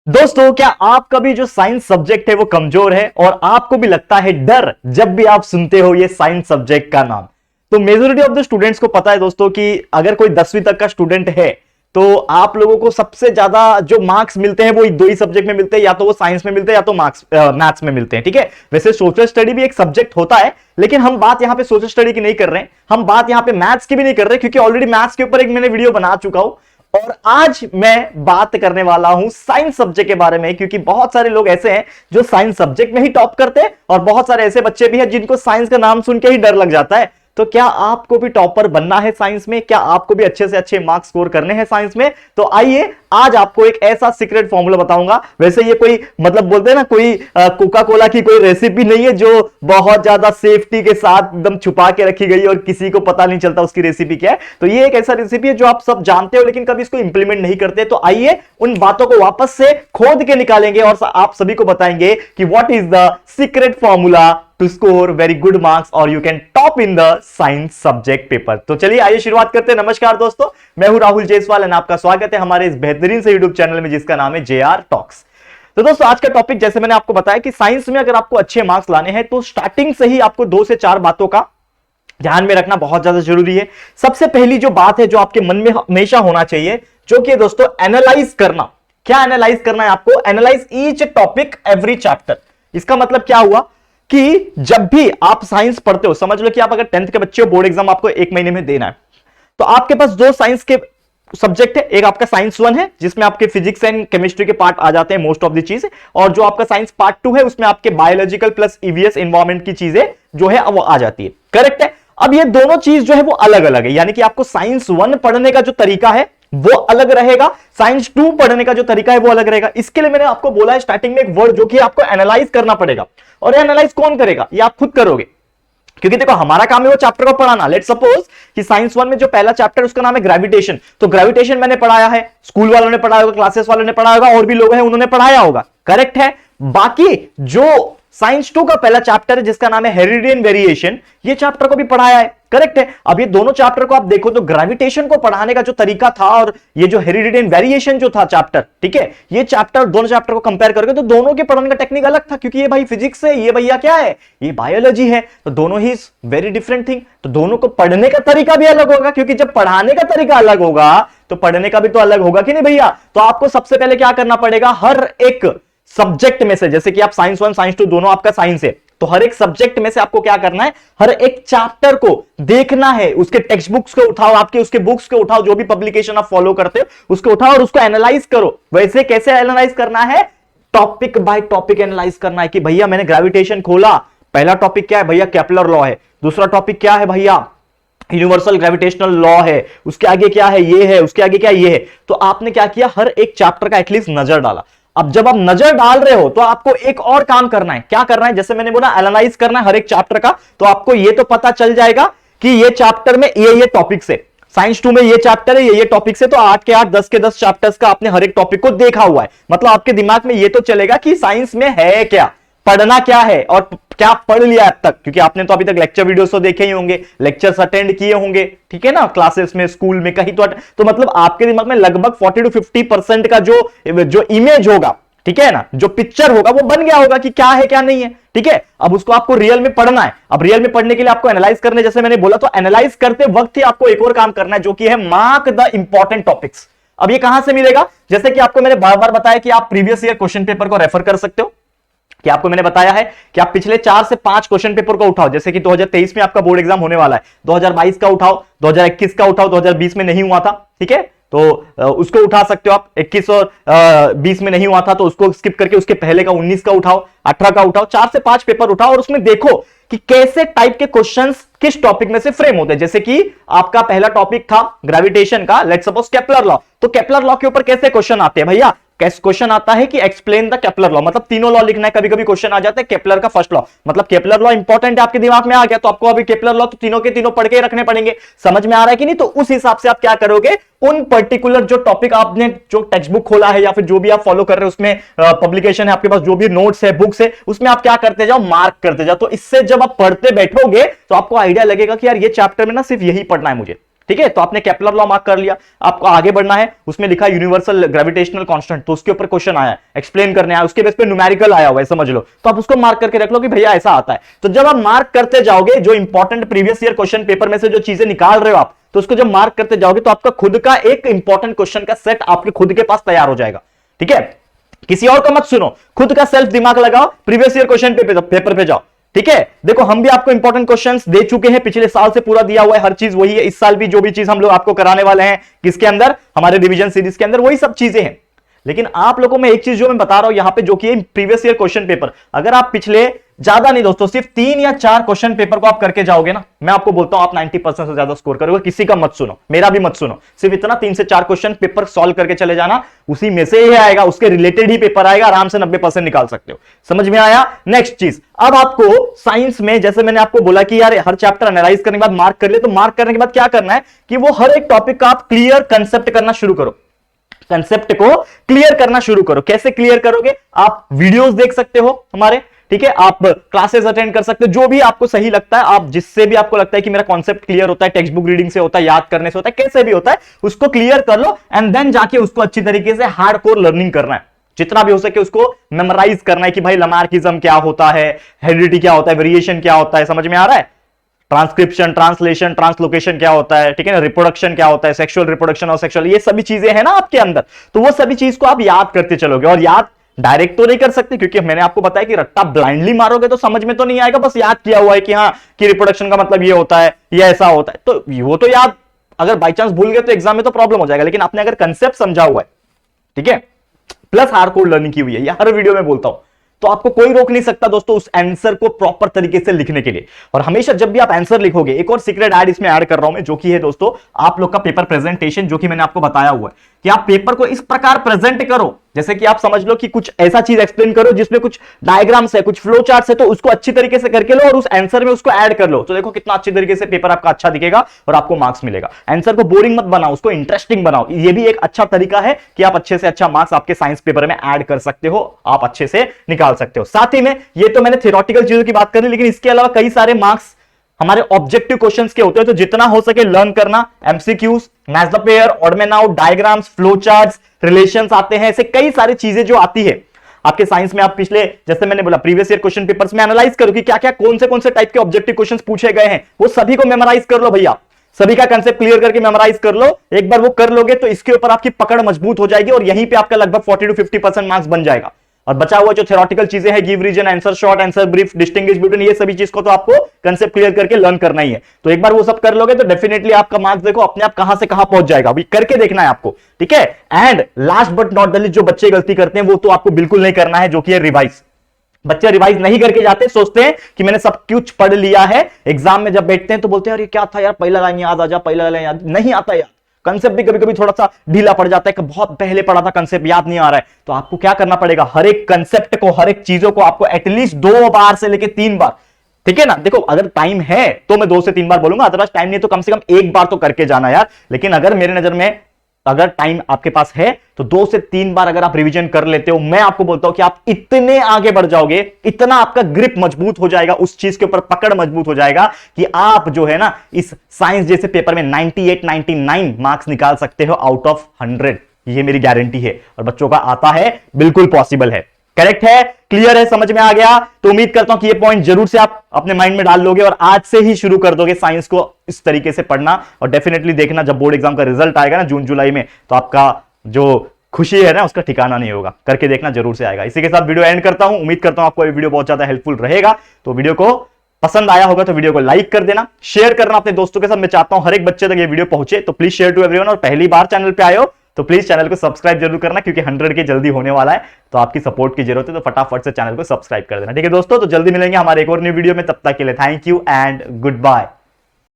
दोस्तों, क्या आपका भी जो साइंस सब्जेक्ट है वो कमजोर है और आपको भी लगता है डर जब भी आप सुनते हो ये साइंस सब्जेक्ट का नाम? तो मेजोरिटी ऑफ द स्टूडेंट्स को पता है दोस्तों कि अगर कोई 10वीं तक का स्टूडेंट है तो आप लोगों को सबसे ज्यादा जो मार्क्स मिलते हैं वो दो ही सब्जेक्ट में मिलते हैं, या तो वो साइंस में मिलते हैं या तो मैथ्स में मिलते हैं। ठीक है, वैसे सोशल स्टडी भी एक सब्जेक्ट होता है, लेकिन हम बात यहां पे सोशल स्टडी की नहीं कर रहे हैं, हम बात यहां पे मैथ्स की भी नहीं कर रहे, क्योंकि ऑलरेडी मैथ्स के ऊपर एक मैंने वीडियो बना चुका हूं। और आज मैं बात करने वाला हूं साइंस सब्जेक्ट के बारे में, क्योंकि बहुत सारे लोग ऐसे हैं जो साइंस सब्जेक्ट में ही टॉप करते हैं और बहुत सारे ऐसे बच्चे भी हैं जिनको साइंस का नाम सुन के ही डर लग जाता है। तो क्या आपको भी टॉपर बनना है साइंस में? क्या आपको भी अच्छे से अच्छे मार्क्स स्कोर करने हैं साइंस में? तो आइए आज आपको एक ऐसा सीक्रेट फॉर्मूला बताऊंगा। वैसे ये कोई मतलब बोलते हैं ना, कोई कोका कोला की कोई रेसिपी नहीं है जो बहुत ज्यादा सेफ्टी के साथ एकदम छुपा के रखी गई और किसी को पता नहीं चलता उसकी रेसिपी क्या है। तो ये एक ऐसा रेसिपी है जो आप सब जानते हो लेकिन कभी इसको इंप्लीमेंट नहीं करते। तो आइए उन बातों को वापस से खोद के निकालेंगे और आप सभी को बताएंगे कि what is the secret formula to score very good marks और you can top in the science subject paper. तो चलिए आइए शुरुआत करते हैं। नमस्कार दोस्तों, मैं हूं राहुल जायसवाल और आपका स्वागत है हमारे इस बेहतरीन से यूट्यूब चैनल में जिसका नाम है JR टॉक्स। तो दोस्तों, आज का टॉपिक जैसे मैंने आपको बताया कि साइंस में अगर आपको अच्छे मार्क्स लाने हैं तो स्टार्टिंग से ही आपको 2 से 4 बातों का ध्यान में रखना बहुत ज्यादा जरूरी है। सबसे पहली जो बात है जो आपके मन में हमेशा होना चाहिए, जो कि दोस्तों एनालाइज करना। क्या एनालाइज करना है आपको? Analyse each topic every chapter. इसका मतलब क्या हुआ कि जब भी आप साइंस पढ़ते हो, समझ लो कि आप अगर 10th के बच्चे हो, बोर्ड एग्जाम आपको 1 महीने में देना है, तो आपके पास 2 साइंस के सब्जेक्ट है। एक आपका साइंस 1 है जिसमें आपके फिजिक्स एंड केमिस्ट्री के पार्ट आ जाते हैं मोस्ट ऑफ द चीज, और जो आपका साइंस पार्ट 2 है उसमें आपके बायोलॉजिकल प्लस ईवीएस एनवायरमेंट की चीजें जो है वो आ जाती है। करेक्ट है। अब ये दोनों चीज जो है वो अलग अलग है, यानी कि आपको साइंस 1 पढ़ने का जो तरीका है वो अलग रहेगा, साइंस 2 पढ़ने का जो तरीका है वो अलग रहेगा। इसके लिए मैंने आपको बोला है स्टार्टिंग में एक वर्ड जो कि आपको एनालाइज करना पड़ेगा। और एनालाइज कौन करेगा? ये आप खुद करोगे, क्योंकि देखो हमारा काम है वो चैप्टर को पढ़ाना। लेट्स सपोज कि साइंस 1 में जो पहला चैप्टर उसका नाम है ग्रेविटेशन, तो ग्रेविटेशन मैंने पढ़ाया है, स्कूल वालों ने पढ़ाया होगा, क्लासेस वालों ने पढ़ाया होगा, और भी लोग हैं उन्होंने पढ़ाया होगा। करेक्ट है। बाकी जो साइंस 2 का पहला चैप्टर है जिसका नाम है हेरिडियन वेरिएशन, ये चैप्टर को भी पढ़ाया है। करेक्ट है। अब ये दोनों चैप्टर को आप देखो तो ग्रेविटेशन को पढ़ाने का जो तरीका था और ये जो हेरिडियन वेरिएशन जो था चैप्टर, ठीक है, ये चैप्टर दोनों चैप्टर को कंपेयर करके तो दोनों के पढ़ाने का टेक्निक अलग था, क्योंकि ये भाई फिजिक्स है, ये भैया क्या है, ये बायोलॉजी है। तो दोनों ही वेरी डिफरेंट थिंग। तो दोनों को पढ़ने का तरीका भी अलग होगा, क्योंकि जब पढ़ाने का तरीका अलग होगा तो पढ़ने का भी तो अलग होगा कि नहीं भैया? तो आपको सबसे पहले क्या करना पड़ेगा, हर एक सब्जेक्ट में से, जैसे कि आप साइंस 1 साइंस 2 दोनों आपका साइंस है, तो हर एक सब्जेक्ट में से आपको क्या करना है, हर एक चैप्टर को देखना है, उसके टेक्स्ट बुक्स को उठाओ, आपके उसके बुक्स को उठाओ, जो भी पब्लिकेशन आप फॉलो करते हो उसको उठाओ और उसको एनालाइज करो। वैसे कैसे एनालाइज करना है? टॉपिक बाय टॉपिक एनालाइज करना है कि भैया मैंने ग्रेविटेशन खोला, पहला टॉपिक क्या है भैया? केपलर लॉ है। दूसरा टॉपिक क्या है भैया? यूनिवर्सल ग्रेविटेशनल लॉ है। उसके आगे क्या है? ये है। उसके आगे क्या है? ये है। तो आपने क्या किया, हर एक चैप्टर का एटलीस्ट नजर डाला। अब जब आप नजर डाल रहे हो तो आपको एक और काम करना है। क्या करना है? जैसे मैंने बोला एनालाइज करना है हर एक चैप्टर का, तो आपको ये तो पता चल जाएगा कि ये चैप्टर में ये टॉपिक्स है, साइंस 2 में ये चैप्टर है, ये टॉपिक्स है, तो 8 के 8 10 के 10 चैप्टर्स का आपने हर एक टॉपिक को देखा हुआ है। मतलब आपके दिमाग में ये तो चलेगा कि साइंस में है क्या, पढ़ना क्या है और क्या पढ़ लिया अब तक, क्योंकि आपने तो अभी तक लेक्चर वीडियोस तो देखे ही होंगे, लेक्चर्स अटेंड किए होंगे, ठीक है ना, क्लासेस में, स्कूल में, कहीं तो मतलब आपके दिमाग में लगभग 40 to 50% का जो इमेज होगा, ठीक है ना, जो पिक्चर होगा वो बन गया होगा कि क्या है क्या नहीं है। ठीक है। अब उसको आपको रियल में पढ़ना है। अब रियल में पढ़ने के लिए आपको एनालाइज करने, जैसे मैंने बोला, तो एनालाइज करते वक्त ही आपको एक और काम करना है जो कि है मार्क द इंपॉर्टेंट टॉपिक्स। अब ये कहां से मिलेगा? जैसे कि आपको मैंने बार बार बताया कि आप प्रीवियस ईयर क्वेश्चन पेपर को रेफर कर सकते हो, कि आपको मैंने बताया है कि आप पिछले 4 से 5 क्वेश्चन पेपर को उठाओ। जैसे कि 2023 में आपका बोर्ड एग्जाम होने वाला है, 2022 का उठाओ, 2021 का उठाओ, 2020 में नहीं हुआ था, ठीक है, तो उसको उठा सकते हो आप। 21 और 20 में नहीं हुआ था तो उसको स्किप करके उसके पहले का 19 का उठाओ, 18 का उठाओ, 4 से 5 पेपर उठाओ और उसमें देखो कि कैसे टाइप के क्वेश्चंस किस टॉपिक में से फ्रेम होते हैं। जैसे कि आपका पहला टॉपिक था ग्रेविटेशन का, लेट्स सपोज केपलर लॉ, तो केपलर लॉ के ऊपर कैसे क्वेश्चन आते हैं भैया? क्वेश्चन आता है कि एक्सप्लेन द केपलर लॉ, मतलब तीनों लॉ लिखना है। कभी कभी क्वेश्चन आ जाता है केपलर का फर्स्ट लॉ, मतलब केपलर लॉ इंपॉर्टेंट है, आपके दिमाग में आ गया तो आपको अभी केपलर लॉ तो तीनों के तीनों पढ़ के रखने पड़ेंगे। समझ में आ रहा है कि नहीं? तो उस हिसाब से आप क्या करोगे, उन पर्टिकुलर जो टॉपिक आपने जो टेक्स्ट बुक खोला है या फिर जो भी आप फॉलो कर रहे हो उसमें पब्लिकेशन है आपके पास, जो भी नोट्स है, बुक्स है, उसमें आप क्या करते जाओ, मार्क करते जाओ। तो इससे जब आप पढ़ते बैठोगे तो आपको आइडिया लगेगा कि यार ये चैप्टर में ना सिर्फ यही पढ़ना है मुझे, ठीक है, तो आपने केपलर लॉ मार्क कर लिया, आपको आगे बढ़ना है, उसमें लिखा है यूनिवर्सल ग्रेविटेशनल कांस्टेंट, तो उसके ऊपर क्वेश्चन आया, एक्सप्लेन करने आया, उसके बेस पे न्यूमेरिकल आया हुआ है, समझ लो, तो आप उसको मार्क करके रख लो कि भैया ऐसा आता है। तो जब आप मार्क करते जाओगे, जो important previous year question paper में से जो चीजें निकाल रहे हो आप, तो उसको जब मार्क करते जाओगे तो आपका खुद का एक इंपॉर्टेंट क्वेश्चन का सेट आपके खुद के पास तैयार हो जाएगा। ठीक है, किसी और का मत सुनो, खुद का सेल्फ दिमाग लगाओ, प्रीवियस ईयर क्वेश्चन पेपर पे जाओ। ठीक है, देखो हम भी आपको इंपॉर्टेंट क्वेश्चंस दे चुके हैं, पिछले साल से पूरा दिया हुआ है, हर चीज वही है, इस साल भी जो भी चीज हम लोग आपको कराने वाले हैं किसके अंदर, हमारे रिवीजन सीरीज के अंदर, वही सब चीजें हैं। लेकिन आप लोगों में एक चीज जो मैं बता रहा हूं यहां पे, जो कि प्रीवियस ईयर क्वेश्चन पेपर, अगर आप पिछले ज्यादा नहीं दोस्तों, सिर्फ 3 या 4 क्वेश्चन पेपर को आप करके जाओगे ना, मैं आपको बोलता हूं आप 90% से ज्यादा स्कोर करोगे। किसी का मत सुनो, मेरा भी मत सुनो, सिर्फ इतना 3 से 4 क्वेश्चन पेपर सॉल्व करके चले जाना, उसी में से ही आएगा, उसके रिलेटेड ही पेपर आएगा, आराम से 90% निकाल सकते हो। समझ में आया? नेक्स्ट चीज, अब आपको साइंस में जैसे मैंने आपको बोला कि यार हर चैप्टर एनालाइज करने के बाद मार्क कर ले, तो मार्क करने के बाद क्या करना है कि वो हर एक टॉपिक का आप क्लियर कंसेप्ट करना शुरू करो, कंसेप्ट को क्लियर करना शुरू करो। कैसे क्लियर करोगे? आप वीडियोस देख सकते हो हमारे, ठीक है, आप क्लासेस अटेंड कर सकते हो, जो भी आपको सही लगता है, आप जिससे भी आपको लगता है कि मेरा कॉन्सेप्ट क्लियर होता है, टेक्स्ट बुक रीडिंग से होता है, याद करने से होता है, कैसे भी होता है, उसको क्लियर कर लो एंड देन जाके उसको अच्छी तरीके से हार्डकोर लर्निंग करना है, जितना भी हो सके उसको मेमोराइज करना है कि भाई लमार्किज्म क्या होता है, हेरिडिटी क्या होता है, वेरिएशन क्या होता है, समझ में आ रहा है, ट्रांसक्रिप्शन, ट्रांसलेशन, ट्रांसलोकेशन क्या होता है, ठीक है ना, रिप्रोडक्शन क्या होता है, सेक्सुअल रिप्रोडक्शन और सेक्सुअल, ये सभी चीजें हैं ना आपके अंदर, तो वो सभी चीज को आप याद करते चलोगे। और याद डायरेक्ट तो नहीं कर सकते, क्योंकि मैंने आपको बताया कि रट्टा ब्लाइंडली मारोगे तो समझ में तो नहीं आएगा, बस याद किया हुआ है कि हाँ कि रिप्रोडक्शन का मतलब ये होता है, ये ऐसा होता है, तो वो तो याद, अगर बाई चांस भूल गए तो एग्जाम में तो प्रॉब्लम हो जाएगा। लेकिन आपने अगर कंसेप्ट समझा हुआ है, ठीक है, प्लस हार्डकोर लर्निंग की हुई है, हर वीडियो में बोलता हूं, तो आपको कोई रोक नहीं सकता दोस्तों उस आंसर को प्रॉपर तरीके से लिखने के लिए। और हमेशा जब भी आप आंसर लिखोगे, एक और सीक्रेट ऐड इसमें ऐड कर रहा हूं मैं, जो कि है दोस्तों आप लोग का पेपर प्रेजेंटेशन, जो कि मैंने आपको बताया हुआ है कि आप पेपर को इस प्रकार प्रेजेंट करो, जैसे कि आप समझ लो कि कुछ ऐसा चीज एक्सप्लेन करो जिसमें कुछ डायग्राम्स है, कुछ फ्लो चार्ट्स है, तो उसको अच्छी तरीके से करके लो और उस आंसर में उसको ऐड कर लो, तो देखो कितना अच्छी तरीके से पेपर आपका अच्छा दिखेगा और आपको मार्क्स मिलेगा। आंसर को बोरिंग मत बनाओ, उसको इंटरेस्टिंग बनाओ, ये भी एक अच्छा तरीका है कि आप अच्छे से अच्छा मार्क्स आपके साइंस पेपर में ऐड कर सकते हो, आप अच्छे से निकाल सकते हो। साथ ही में ये तो मैंने थ्योरेटिकल चीजों की बात करी, लेकिन इसके अलावा कई सारे मार्क्स हमारे ऑब्जेक्टिव क्वेश्चंस के होते हैं, तो जितना हो सके लर्न करना, MCQs, match the pair, odd man out, diagrams, flow charts, relations आते हैं, ऐसे कई सारी चीजें जो आती है आपके साइंस में। आप पिछले, जैसे मैंने बोला, प्रीवियस ईयर क्वेश्चन पेपर्स में एनालाइज करो कि क्या क्या कौन से टाइप के ऑब्जेक्टिव क्वेश्चंस पूछे गए हैं, वो सभी को मेमोराइज कर लो भैया, सभी का कंसेप्ट क्लियर करके मेमोराइज कर लो। एक बार वो कर लोगे तो इसके ऊपर आपकी पकड़ मजबूत हो जाएगी और यहीं पे आपका लगभग 40 to 50% मार्क्स बन जाएगा। और बचा हुआ जो थ्योरेटिकल चीजें हैं, give reason, answer short, answer brief, distinguish between, ये सभी चीज को तो आपको कंसेप्ट क्लियर करके लर्न करना ही है। तो एक बार वो सब कर लोगे तो डेफिनेटली आपका मार्क्स देखो अपने आप कहां से कहां पहुंच जाएगा, अभी करके देखना है आपको, ठीक है। And last but not the least, जो बच्चे गलती करते हैं वो तो आपको बिल्कुल नहीं करना है, जो कि है रिवाइज। बच्चे रिवाइज नहीं करके जाते, सोचते हैं कि मैंने सब कुछ पढ़ लिया है, एग्जाम में जब बैठते हैं तो बोलते हैं अरे क्या था यार, पहला लाइन याद आ जा, पहला लाइन याद नहीं आता यार, कंसेप्ट भी कभी कभी थोड़ा सा ढीला पड़ जाता है कि बहुत पहले पढ़ा था, कंसेप्ट याद नहीं आ रहा है। तो आपको क्या करना पड़ेगा, हर एक कंसेप्ट को, हर एक चीजों को आपको एटलीस्ट 2 बार से लेके 3 बार, ठीक है ना। देखो अगर टाइम है तो मैं 2 से 3 बार बोलूंगा, अदरवाइज टाइम नहीं तो कम से कम 1 बार तो करके जाना यार। लेकिन अगर मेरे नजर में अगर टाइम आपके पास है तो 2 से 3 बार अगर आप रिवीजन कर लेते हो, मैं आपको बोलता हूं कि आप इतने आगे बढ़ जाओगे, इतना आपका ग्रिप मजबूत हो जाएगा, उस चीज के ऊपर पकड़ मजबूत हो जाएगा कि आप जो है ना इस साइंस जैसे पेपर में 98, 99 मार्क्स निकाल सकते हो आउट ऑफ 100। ये मेरी गारंटी है और बच्चों का आता है, बिल्कुल पॉसिबल है। करेक्ट है, क्लियर है, समझ में आ गया? तो उम्मीद करता हूं कि ये पॉइंट जरूर से आप अपने माइंड में डाल लोगे और आज से ही शुरू कर दोगे साइंस को इस तरीके से पढ़ना। और डेफिनेटली देखना जब बोर्ड एग्जाम का रिजल्ट आएगा ना जून जुलाई में, तो आपका जो खुशी है ना उसका ठिकाना नहीं होगा, करके देखना जरूर से आएगा। इसी के साथ वीडियो एंड करता हूं, उम्मीद करता हूं आपको ये वीडियो बहुत ज्यादा हेल्पफुल रहेगा। तो वीडियो को पसंद आया होगा तो वीडियो को लाइक कर देना, शेयर करना अपने दोस्तों के साथ। मैं चाहता हूं हर एक बच्चे तक ये वीडियो पहुंचे, तो प्लीज शेयर टू एवरीवन। और पहली बार चैनल पे आए हो तो प्लीज चैनल को सब्सक्राइब जरूर करना, क्योंकि 100 के जल्दी होने वाला है, तो आपकी सपोर्ट की जरूरत है, तो फटाफट से चैनल को सब्सक्राइब कर देना, ठीक है दोस्तों। तो जल्दी मिलेंगे हमारे एक और न्यू वीडियो में, तब तक के लिए thank you and good bye.